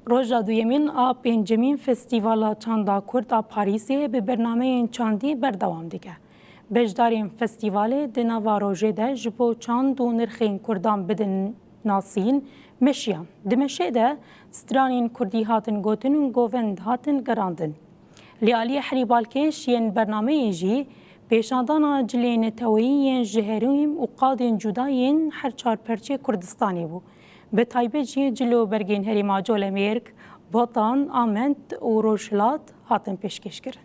Roja duyemîn a pêncemîn Festîvala Çanda Kurd a Parîsê bi bernameyên çandî berdewam dike. Beşdarên festîvalê di nava rojê de ji bo çand û nirxên Kurdan bidin nasîn meşiyan. Di meşê de stranên Kurdî hatin gotin û govend hatin gerandin. Li aliyê Herîbalkêş yên bernameyê jî pêşandana cilên neteweyî yên ji herîm û qadên cuda yên her çarperçê Kurdistanê bû. Bi taybet jî cilo bergên Herêma Colemêrk, Botan, Amend û Rojhilat hatin pêşkêşkirin.